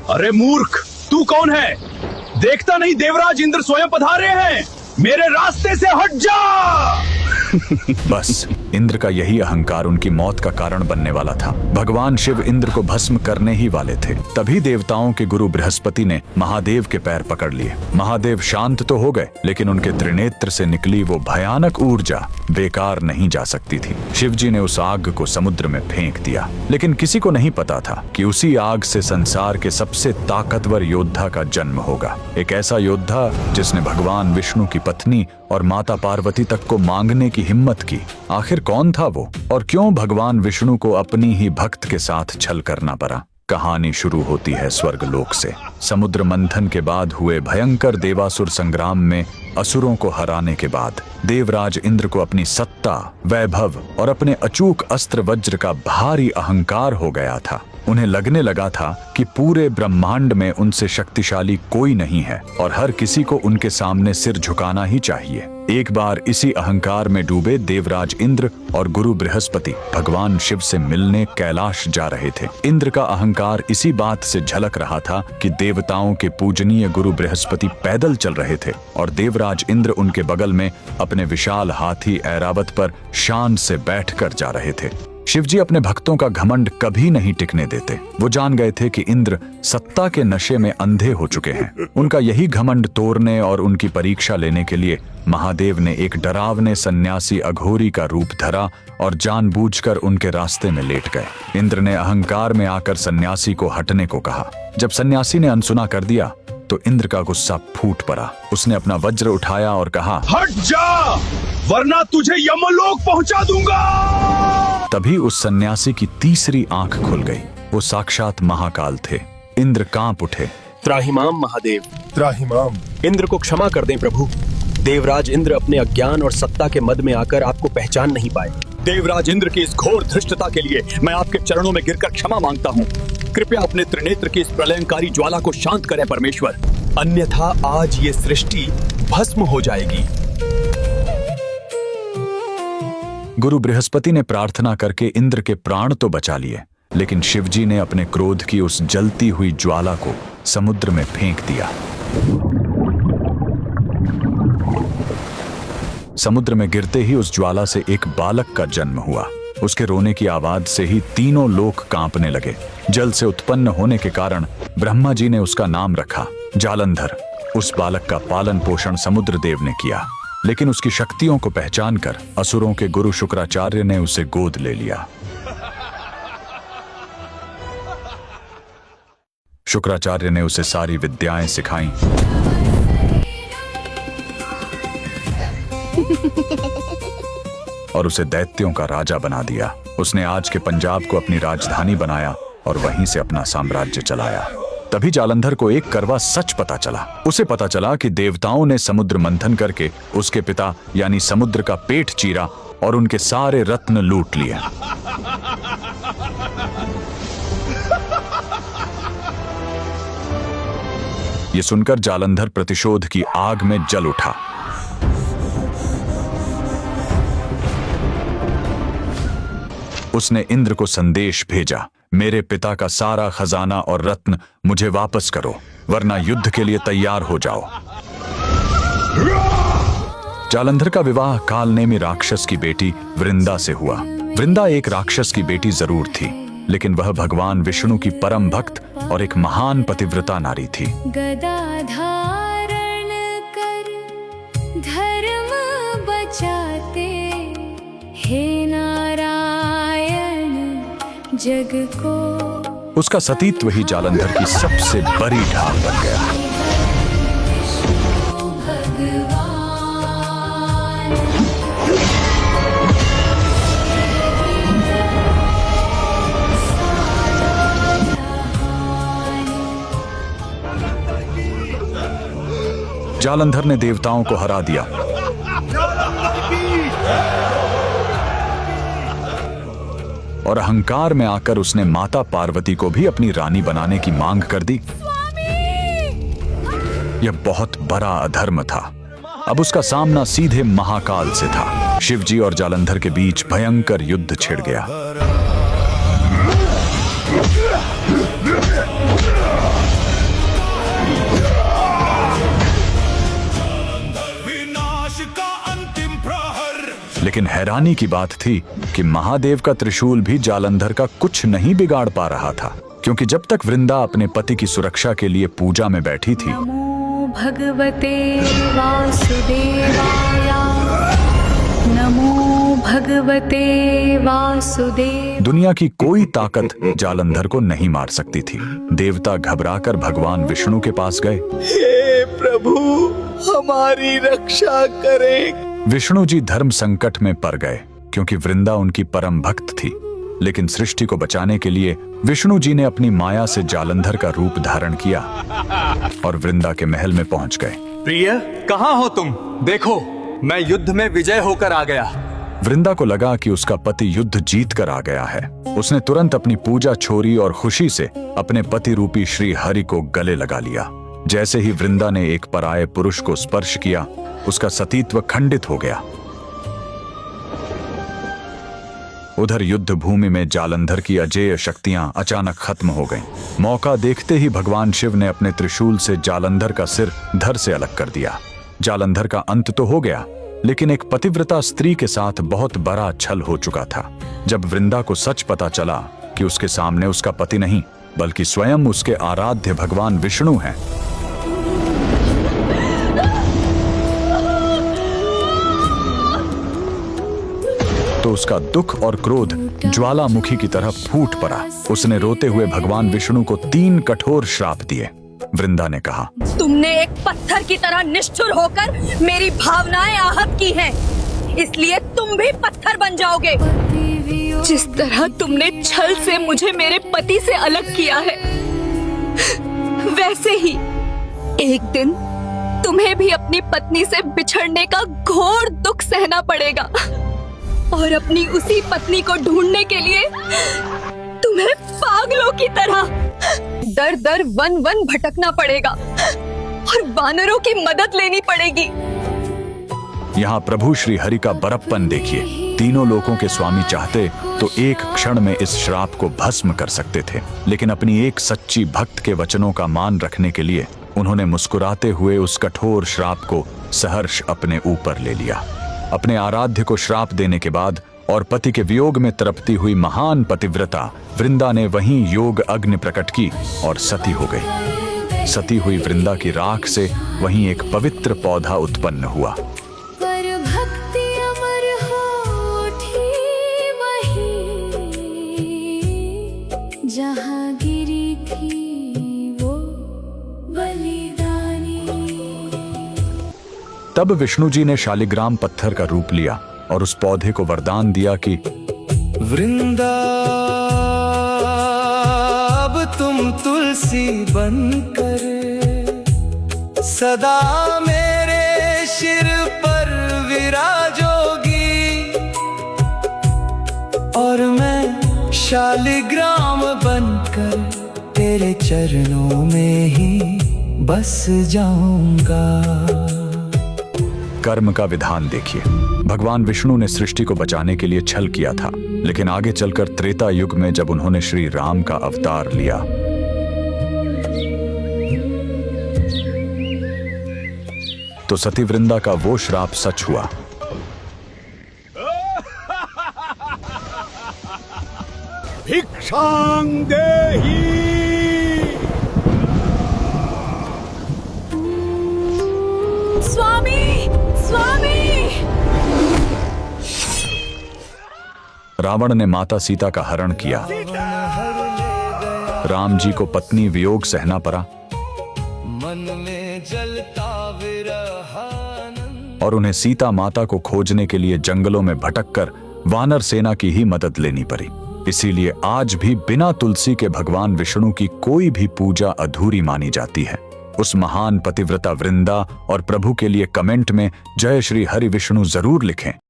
अरे मूर्ख, तू कौन है? देखता नहीं देवराज इंद्र स्वयं पधारे हैं। मेरे रास्ते से हट जा। बस इंद्र का यही अहंकार उनकी मौत का कारण बनने वाला था। भगवान शिव इंद्र को भस्म करने ही वाले थे। तभी देवताओं के गुरु बृहस्पति ने महादेव के पैर पकड़ लिए। महादेव शांत तो हो गए, लेकिन उनके त्रिनेत्र से निकली वो भयानक ऊर्जा बेकार नहीं जा सकती थी। शिवजी ने उस आग को समुद्र में फेंक दिया, लेकिन किसी को नहीं पता था कि उसी आग से संसार के सबसे ताकतवर योद्धा का जन्म होगा। एक ऐसा योद्धा जिसने भगवान विष्णु की पत्नी और माता पार्वती तक को मांगने की हिम्मत की। आखिर कौन था वो, और क्यों भगवान विष्णु को अपनी ही भक्त के साथ छल करना पड़ा? कहानी शुरू होती है स्वर्गलोक से। समुद्र मंथन के बाद हुए भयंकर देवासुर संग्राम में असुरों को हराने के बाद देवराज इंद्र को अपनी सत्ता, वैभव और अपने अचूक अस्त्र वज्र का भारी अहंकार हो गया था। उन्हें लगने लगा था कि पूरे ब्रह्मांड में उनसे शक्तिशाली कोई नहीं है और हर किसी को उनके सामने सिर झुकाना ही चाहिए। एक बार इसी अहंकार में डूबे देवराज इंद्र और गुरु बृहस्पति भगवान शिव से मिलने कैलाश जा रहे थे। इंद्र का अहंकार इसी बात से झलक रहा था कि देवताओं के पूजनीय गुरु बृहस्पति पैदल चल रहे थे और देवराज इंद्र उनके बगल में अपने विशाल हाथी ऐरावत पर शान से बैठकर जा रहे थे। शिवजी अपने भक्तों का घमंड कभी नहीं टिकने देते। वो जान गए थे कि इंद्र सत्ता के नशे में अंधे हो चुके हैं। उनका यही घमंड तोड़ने और उनकी परीक्षा लेने के लिए महादेव ने एक डरावने सन्यासी अघोरी का रूप धरा और जानबूझकर उनके रास्ते में लेट गए। इंद्र ने अहंकार में आकर सन्यासी को हटने को कहा। जब सन्यासी ने अनसुना कर दिया तो इंद्र का गुस्सा फूट पड़ा। उसने अपना वज्र उठाया और कहा, हट जा, वरना तुझे यमलोक पहुंचा दूंगा। तभी उस सन्यासी की तीसरी आंख खुल गई। वो साक्षात महाकाल थे। इंद्र कांप उठे। त्राहिमाम महादेव, त्राहिमाम। इंद्र को क्षमा कर दें प्रभु। देवराज इंद्र अपने अज्ञान और सत्ता के मद में आकर आपको पहचान नहीं पाए। देवराज इंद्र की इस घोर धृष्टता के लिए मैं आपके चरणों में गिरकर क्षमा मांगता हूँ। कृपया अपने त्रिनेत्र की इस प्रलयंकारी ज्वाला को शांत करें परमेश्वर, अन्यथा आज ये सृष्टि भस्म हो जाएगी। गुरु बृहस्पति ने प्रार्थना करके इंद्र के प्राण तो बचा लिए, लेकिन शिवजी ने अपने क्रोध की उस जलती हुई ज्वाला को समुद्र में फेंक दिया। समुद्र में गिरते ही उस ज्वाला से एक बालक का जन्म हुआ। उसके रोने की आवाज से ही तीनों लोक कांपने लगे। जल से उत्पन्न होने के कारण ब्रह्मा जी ने उसका नाम रखा जालंधर। उस बालक का पालन पोषण समुद्र देव ने किया, लेकिन उसकी शक्तियों को पहचानकर असुरों के गुरु शुक्राचार्य ने उसे गोद ले लिया। शुक्राचार्य ने उसे सारी विद्याएं सिखाईं। और उसे दैत्यों का राजा बना दिया। उसने आज के पंजाब को अपनी राजधानी बनाया और वहीं से अपना साम्राज्य चलाया। तभी जालंधर को एक करवा सच पता चला। उसे पता चला कि देवताओं ने समुद्र मंथन करके उसके पिता यानी समुद्र का पेट चीरा और उनके सारे रत्न लूट लिए। ये सुनकर जालंधर प्रतिशोध की आग में जल उठा। उसने इंद्र को संदेश भेजा, मेरे पिता का सारा खजाना और रत्न मुझे वापस करो, वरना युद्ध के लिए तैयार हो जाओ। जालंधर का विवाह कालनेमी राक्षस की बेटी वृंदा से हुआ। वृंदा एक राक्षस की बेटी जरूर थी, लेकिन वह भगवान विष्णु की परम भक्त और एक महान पतिव्रता नारी थी। गदा धारण कर धर्म बचाते, हे नारायण जग को। उसका सतीत्व ही जालंधर की सबसे बड़ी ढाल बन गया। जालंधर ने देवताओं को हरा दिया और अहंकार में आकर उसने माता पार्वती को भी अपनी रानी बनाने की मांग कर दी। यह बहुत बड़ा अधर्म था। अब उसका सामना सीधे महाकाल से था। शिवजी और जालंधर के बीच भयंकर युद्ध छिड़ गया। लेकिन हैरानी की बात थी कि महादेव का त्रिशूल भी जालंधर का कुछ नहीं बिगाड़ पा रहा था, क्योंकि जब तक वृंदा अपने पति की सुरक्षा के लिए पूजा में बैठी थी, नमो भगवते वासुदेवाय, नमो भगवते वासुदेव। दुनिया की कोई ताकत जालंधर को नहीं मार सकती थी। देवता घबराकर भगवान विष्णु के पास गए। हे प्रभु, हमारी रक्षा करें। विष्णु जी धर्म संकट में पड़ गए, क्योंकि वृंदा उनकी परम भक्त थी। लेकिन सृष्टि को बचाने के लिए विष्णु जी ने अपनी माया से जालंधर का रूप धारण किया और वृंदा के महल में पहुंच गए। प्रिय, कहाँ हो तुम? देखो, मैं युद्ध में विजय होकर आ गया। वृंदा को लगा कि उसका पति युद्ध जीत कर आ गया है। उसने तुरंत अपनी पूजा छोड़ी और खुशी से अपने पति रूपी श्री हरि को गले लगा लिया। जैसे ही वृंदा ने एक पराये पुरुष को स्पर्श किया, उसका सतीत्व खंडित हो गया। उधर युद्ध भूमि में जालंधर की अजेय शक्तियां अचानक खत्म हो गईं। मौका देखते ही भगवान शिव ने अपने त्रिशूल से जालंधर का सिर धड़ से अलग कर दिया। जालंधर का अंत तो हो गया, लेकिन एक पतिव्रता स्त्री के साथ बहुत बड़ा छल हो चुका था। जब वृंदा को सच पता चला कि उसके सामने उसका पति नहीं, बल्कि स्वयं उसके आराध्य भगवान विष्णु हैं, तो उसका दुख और क्रोध ज्वालामुखी की तरह फूट पड़ा। उसने रोते हुए भगवान विष्णु को 3 कठोर श्राप दिए। वृंदा ने कहा, तुमने एक पत्थर की तरह निष्ठुर होकर मेरी भावनाएं आहत की हैं, इसलिए तुम भी पत्थर बन जाओगे। जिस तरह तुमने छल से मुझे मेरे पति से अलग किया है, वैसे ही एक दिन तुम्हें भी अपनी पत्नी से बिछड़ने का घोर दुख सहना पड़ेगा और अपनी उसी पत्नी को ढूंढने के लिए तुम्हें पागलों की तरह दर दर वन वन भटकना पड़ेगा और वानरों की मदद लेनी पड़ेगी। यहाँ प्रभु श्री हरि का बड़प्पन देखिए। तीनों लोकों के स्वामी चाहते तो एक क्षण में इस श्राप को भस्म कर सकते थे, लेकिन अपनी एक सच्ची भक्त के वचनों का मान रखने के लिए उन्होंने मुस्कुराते हुए उस कठोर श्राप को सहर्ष अपने ऊपर ले लिया। अपने आराध्य को श्राप देने के बाद और पति के वियोग में तड़पती हुई महान पतिव्रता वृंदा ने वहीं योग अग्नि प्रकट की और सती हो गई। सती हुई वृंदा की राख से वहीं एक पवित्र पौधा उत्पन्न हुआ। पर भक्ति अमर होठी वहीं, जहाँ गिरी थी वो बलिदानी। तब विष्णु जी ने शालिग्राम पत्थर का रूप लिया और उस पौधे को वरदान दिया कि वृंदा, अब तुम तुलसी बनकर सदा मेरे सिर पर विराजोगी और मैं शालिग्राम बनकर तेरे चरणों में ही बस जाऊंगा। कर्म का विधान देखिए। भगवान विष्णु ने सृष्टि को बचाने के लिए छल किया था, लेकिन आगे चलकर त्रेता युग में जब उन्होंने श्री राम का अवतार लिया तो सती वृंदा का वो श्राप सच हुआ। भिक्षां देहि। स्वामी, स्वामी! रावण ने माता सीता का हरण किया। राम जी को पत्नी वियोग सहना पड़ा मन में जलता विरहानंद और उन्हें सीता माता को खोजने के लिए जंगलों में भटककर वानर सेना की ही मदद लेनी पड़ी। इसीलिए आज भी बिना तुलसी के भगवान विष्णु की कोई भी पूजा अधूरी मानी जाती है। उस महान पतिव्रता वृंदा और प्रभु के लिए कमेंट में जय श्री हरि विष्णु जरूर लिखें।